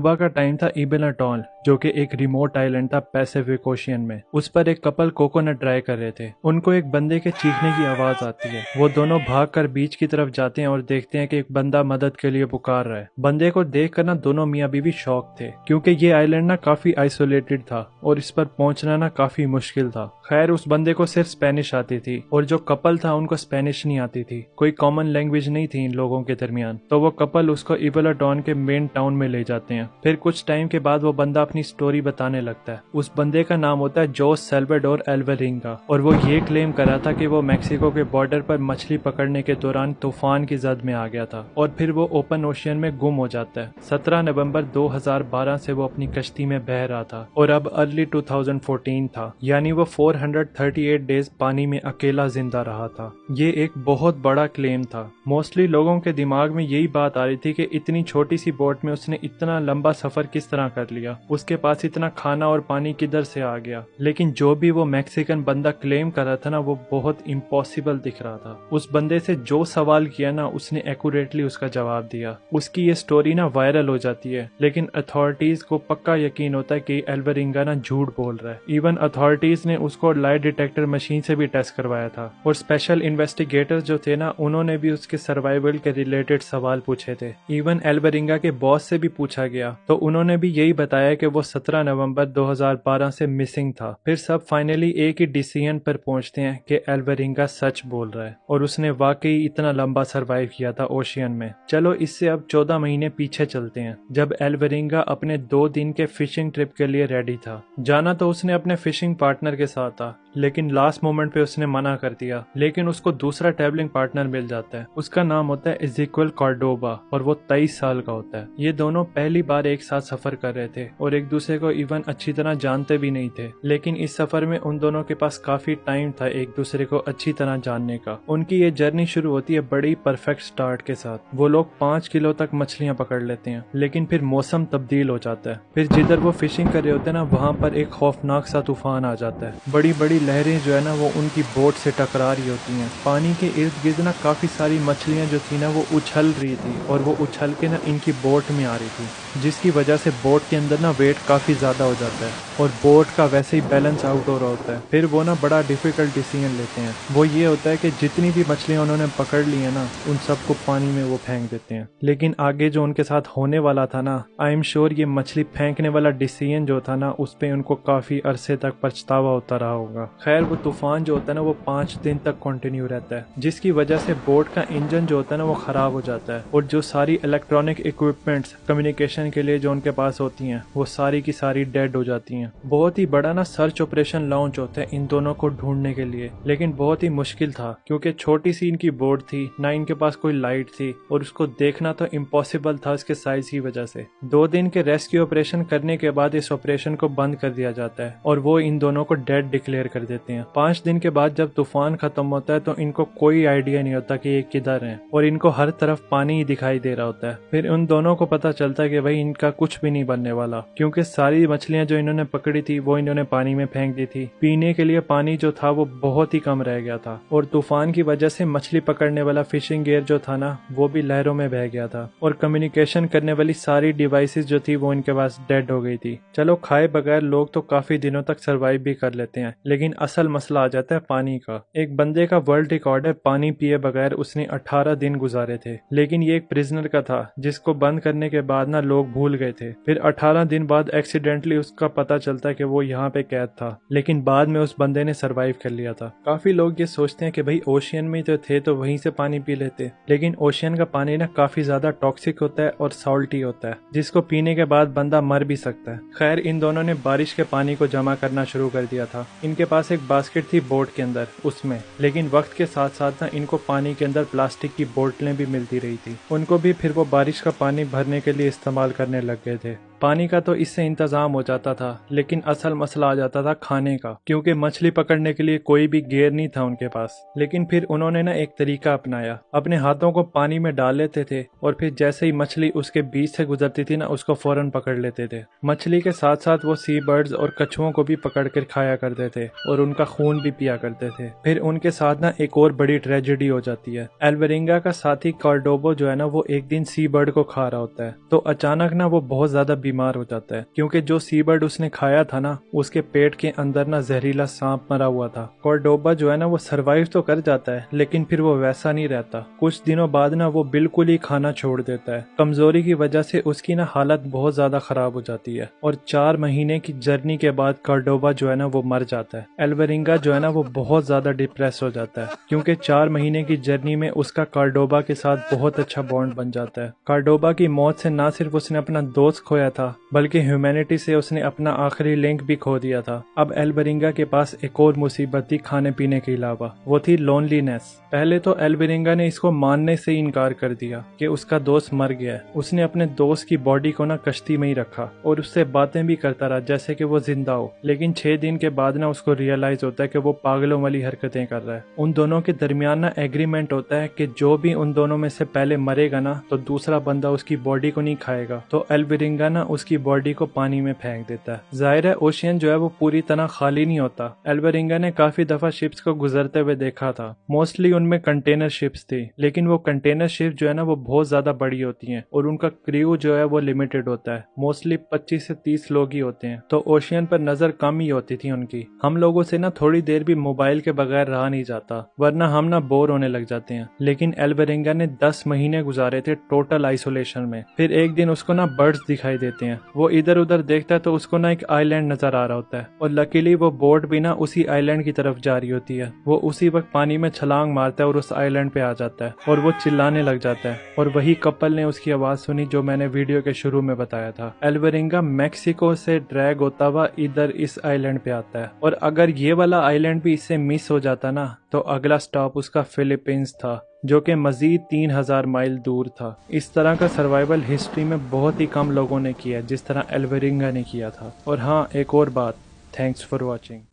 सुबह का टाइम था इबन अटॉल, जो कि एक रिमोट आइलैंड था पैसिफिक ओशियन में। उस पर एक कपल कोकोनट ड्राई कर रहे थे। उनको एक बंदे के चीखने की आवाज आती है। वो दोनों भागकर बीच की तरफ जाते हैं और देखते हैं कि एक बंदा मदद के लिए पुकार रहा है। बंदे को देखकर ना दोनों मियाँ बीवी शॉक थे, क्योंकि ये आइलैंड ना काफी आइसोलेटेड था और इस पर पहुंचना ना काफी मुश्किल था। खैर, उस बंदे को सिर्फ स्पेनिश आती थी और जो कपल था उनको स्पेनिश नहीं आती थी। कोई कॉमन लैंग्वेज नहीं थी इन लोगों के दरमियान। तो वो कपल उसको इबन अटॉल के मेन टाउन में ले जाते हैं। फिर कुछ टाइम के बाद वो बंदा अपनी स्टोरी बताने लगता है। उस बंदे का नाम होता है जोस सैल्वाडोर एल्वेरिंगा और वो ये क्लेम कर रहा था कि वो मैक्सिको के बॉर्डर पर मछली पकड़ने के दौरान तूफान की जद में आ गया था और फिर वो ओपन ओशियन में गुम हो जाता है। 17 नवंबर 2012 से वो अपनी कश्ती में बह रहा था और अब अर्ली 2014 था, यानी वो 438 डेज पानी में अकेला जिंदा रहा था। ये एक बहुत बड़ा क्लेम था। मोस्टली लोगों के दिमाग में यही बात आ रही थी कि इतनी छोटी सी बोट में उसने इतना लंबा सफर किस तरह कर लिया, उसके पास इतना खाना और पानी किधर से आ गया। लेकिन जो भी वो मैक्सिकन बंदा क्लेम कर रहा था ना, वो बहुत इम्पॉसिबल दिख रहा था। उस बंदे से जो सवाल किया ना, उसने एक्यूरेटली उसका जवाब दिया। उसकी ये स्टोरी ना वायरल हो जाती है, लेकिन अथॉरिटीज को पक्का यकीन होता है कि एल्वेरिंगा ना झूठ बोल रहा है। इवन अथॉरिटीज ने उसको लाई डिटेक्टर मशीन से भी टेस्ट करवाया था और स्पेशल इन्वेस्टिगेटर्स जो थे ना, उन्होंने भी उसके सर्वाइवल के रिलेटेड सवाल पूछे थे। इवन एल्वेरिंगा के बॉस से भी पूछा गया तो उन्होंने भी यही बताया कि वो 17 नवंबर 2012 से मिसिंग था। फिर सब फाइनली एक ही डिसीजन पर पहुंचते हैं कि एल्वेरिंगा सच बोल रहा है और उसने वाकई इतना लंबा सरवाइव किया था ओशियन में। चलो इससे अब 14 महीने पीछे चलते हैं, जब एल्वेरिंगा अपने 2 दिन के फिशिंग ट्रिप के लिए रेडी था। जाना तो उसने अपने फिशिंग पार्टनर के साथ था, लेकिन लास्ट मोमेंट पे उसने मना कर दिया। लेकिन उसको दूसरा ट्रैवलिंग पार्टनर मिल जाता है। उसका नाम होता है इज़ेक्वेल कॉर्डोबा और वो 23 साल का होता है। ये दोनों पहली बार एक साथ सफर कर रहे थे और एक दूसरे को इवन अच्छी तरह जानते भी नहीं थे। लेकिन इस सफर में उन दोनों के पास काफी टाइम था एक दूसरे को अच्छी तरह जानने का। उनकी ये जर्नी शुरू होती है बड़ी परफेक्ट स्टार्ट के साथ। वो लोग 5 किलो तक मछलियां पकड़ लेते हैं, लेकिन फिर मौसम तब्दील हो जाता है। फिर जिधर वो फिशिंग कर रहे होते हैं ना, वहाँ पर एक खौफनाक सा तूफान आ जाता है। बड़ी बड़ी लहरें जो है ना, वो उनकी बोट से टकरा रही होती हैं। पानी के इर्द गिर्द ना काफी सारी मछलियां जो थी ना, वो उछल रही थी और वो उछल के ना इनकी बोट में आ रही थी, जिसकी वजह से बोट के अंदर ना वेट काफी ज्यादा हो जाता है और बोट का वैसे ही बैलेंस आउट हो रहा होता है। फिर वो ना बड़ा डिफिकल्ट डिसीजन लेते हैं। वो ये होता है कि जितनी भी मछलियां उन्होंने पकड़ ली है ना, उन सबको पानी में वो फेंक देते हैं। लेकिन आगे जो उनके साथ होने वाला था ना, आई एम श्योर ये मछली फेंकने वाला डिसीजन जो था ना, उस पे उनको काफी अरसे तक पछतावा होता रहा होगा। खैर, वो तूफान जो होता है ना, वो 5 दिन तक कंटिन्यू रहता है, जिसकी वजह से बोट का इंजन जो होता है ना, वो खराब हो जाता है और जो सारी इलेक्ट्रॉनिक इक्विपमेंट्स कम्युनिकेशन के लिए जो उनके पास होती हैं, वो सारी की सारी डेड हो जाती हैं। बहुत ही बड़ा ना सर्च ऑपरेशन लॉन्च होता है इन दोनों को ढूंढने के लिए, लेकिन बहुत ही मुश्किल था, क्योंकि छोटी सी इनकी बोट थी ना, इनके पास कोई लाइट थी और उसको देखना तो इम्पॉसिबल था इसके साइज की वजह से। 2 दिन के रेस्क्यू ऑपरेशन करने के बाद इस ऑपरेशन को बंद कर दिया जाता है और वो इन दोनों को डेड डिक्लेयर कर देते हैं। 5 दिन के बाद जब तूफान खत्म होता है तो इनको कोई आइडिया नहीं होता कि ये किधर हैं और इनको हर तरफ पानी ही दिखाई दे रहा होता है। फिर उन दोनों को पता चलता है कि भाई इनका कुछ भी नहीं बनने वाला, क्योंकि सारी मछलियां जो इन्होंने पकड़ी थी वो इन्होंने पानी में फेंक दी थी। पीने के लिए पानी जो था वो बहुत ही कम रह गया था और तूफान की वजह से मछली पकड़ने वाला फिशिंग गियर जो था ना, वो भी लहरों में बह गया था और कम्युनिकेशन करने वाली सारी डिवाइसेस जो थी वो इनके पास डेड हो गई थी। चलो, खाए बगैर लोग तो काफी दिनों तक सरवाइव भी कर लेते हैं, लेकिन असल मसला आ जाता है पानी का। एक बंदे का वर्ल्ड रिकॉर्ड है पानी पिए बगैर उसने 18 दिन गुजारे थे, लेकिन ये एक प्रिजनर का था जिसको बंद करने के बाद ना लोग भूल गए थे। फिर 18 दिन बाद एक्सीडेंटली उसका पता चलता है कि वो यहाँ पे कैद था, लेकिन बाद में उस बंदे ने सरवाइव कर लिया था। काफी लोग ये सोचते हैं कि भाई ओशियन में तो थे तो वहीं से पानी पी लेते, लेकिन ओशियन का पानी ना काफी ज्यादा टॉक्सिक होता है और सॉल्टी होता है, जिसको पीने के बाद बंदा मर भी सकता है। खैर, इन दोनों ने बारिश के पानी को जमा करना शुरू कर दिया था। इनके पास एक बास्केट थी बोट के अंदर उसमें, लेकिन वक्त के साथ साथ ना इनको पानी के अंदर प्लास्टिक की बोतलें भी मिलती रही थी। उनको भी फिर वो बारिश का पानी भरने के लिए इस्तेमाल करने लग गए थे। पानी का तो इससे इंतजाम हो जाता था, लेकिन असल मसला आ जाता था खाने का, क्योंकि मछली पकड़ने के लिए कोई भी गियर नहीं था उनके पास। लेकिन फिर उन्होंने ना एक तरीका अपनाया। अपने हाथों को पानी में डाल लेते थे और फिर जैसे ही मछली उसके बीच से गुजरती थी ना, उसको फौरन पकड़ लेते थे। मछली के साथ साथ वो सी बर्ड्स और कछुओं को भी पकड़ कर खाया करते थे और उनका खून भी पिया करते थे। फिर उनके साथ ना एक और बड़ी ट्रेजेडी हो जाती है। एल्वेरिंगा का साथी कॉर्डोबो जो है ना, वो एक दिन सी बर्ड को खा रहा होता है, तो अचानक ना वो बहुत ज्यादा बीमार हो जाता है क्योंकि जो सी बर्ड उसने खाया था ना उसके पेट के अंदर ना जहरीला सांप मरा हुआ था। कॉर्डोबा जो है ना वो सरवाइव तो कर जाता है लेकिन फिर वो वैसा नहीं रहता। कुछ दिनों बाद ना वो बिल्कुल ही खाना छोड़ देता है। कमजोरी की वजह से उसकी ना हालत बहुत ज्यादा खराब हो जाती है और 4 महीने की जर्नी के बाद कॉर्डोबा जो है ना वो मर जाता है। एल्वरिंगा जो है ना वो बहुत ज्यादा डिप्रेस हो जाता है क्योंकि 4 महीने की जर्नी में उसका कॉर्डोबा के साथ बहुत अच्छा बॉन्ड बन जाता है। कॉर्डोबा की मौत से ना सिर्फ उसने अपना दोस्त खोया था बल्कि ह्यूमैनिटी से उसने अपना आखिरी लिंक भी खो दिया था। अब एल्वरिंगा के पास एक और मुसीबत थी खाने पीने के अलावा, वो थी लोनलीनेस। पहले तो एल्वरिंगा ने इसको मानने से इनकार कर दिया कि उसका दोस्त मर गया है। उसने अपने दोस्त की बॉडी को ना कश्ती में ही रखा और उससे बातें भी करता रहा जैसे कि वो जिंदा हो। लेकिन 6 दिन के बाद ना उसको रियलाइज होता है कि वो पागलों वाली हरकतें कर रहा है। उन दोनों के दरमियान ना एग्रीमेंट होता है कि जो भी उन दोनों में से पहले मरेगा ना तो दूसरा बंदा उसकी बॉडी को नहीं खाएगा। तो एल्वरिंगा ना उसकी बॉडी को पानी में फेंक देता है। जाहिर है ओशियन जो है वो पूरी तरह खाली नहीं होता। एल्वरिंगा ने काफी दफा शिप्स को गुजरते हुए देखा था। मोस्टली उनमें कंटेनर शिप्स थी लेकिन वो कंटेनर शिप जो है ना वो बहुत ज्यादा बड़ी होती हैं और उनका क्रू जो है वो लिमिटेड होता है। मोस्टली 25 से 30 लोग ही होते हैं तो ओशियन पर नजर कम ही होती थी उनकी। हम लोगों से ना थोड़ी देर भी मोबाइल के बगैर रहा नहीं जाता वरना हम ना बोर होने लग जाते हैं। लेकिन एल्वरिंगा ने 10 महीने गुजारे थे टोटल आइसोलेशन में। फिर एक दिन उसको ना बर्ड्स दिखाई देते हैं। वो इधर उधर देखता है तो उसको ना एक आइलैंड नजर आ रहा होता है और लकीली वो बोट भी ना उसी आइलैंड की तरफ जा रही होती है। वो उसी वक्त पानी में छलांग मारता है और उस आइलैंड पे आ जाता है और वो चिल्लाने लग जाता है और वही कपल ने उसकी आवाज सुनी जो मैंने वीडियो के शुरू में बताया था। एल्वरिंगा मैक्सिको से ड्रैग होता हुआ इधर इस आइलैंड पे आता है और अगर ये वाला आइलैंड भी इससे मिस हो जाता ना तो अगला स्टॉप उसका फिलीपींस था जो कि मजीद 3000 माइल दूर था। इस तरह का सर्वाइवल हिस्ट्री में बहुत ही कम लोगों ने किया जिस तरह एल्वरिंगा ने किया था। और हाँ एक और बात, थैंक्स फॉर वॉचिंग।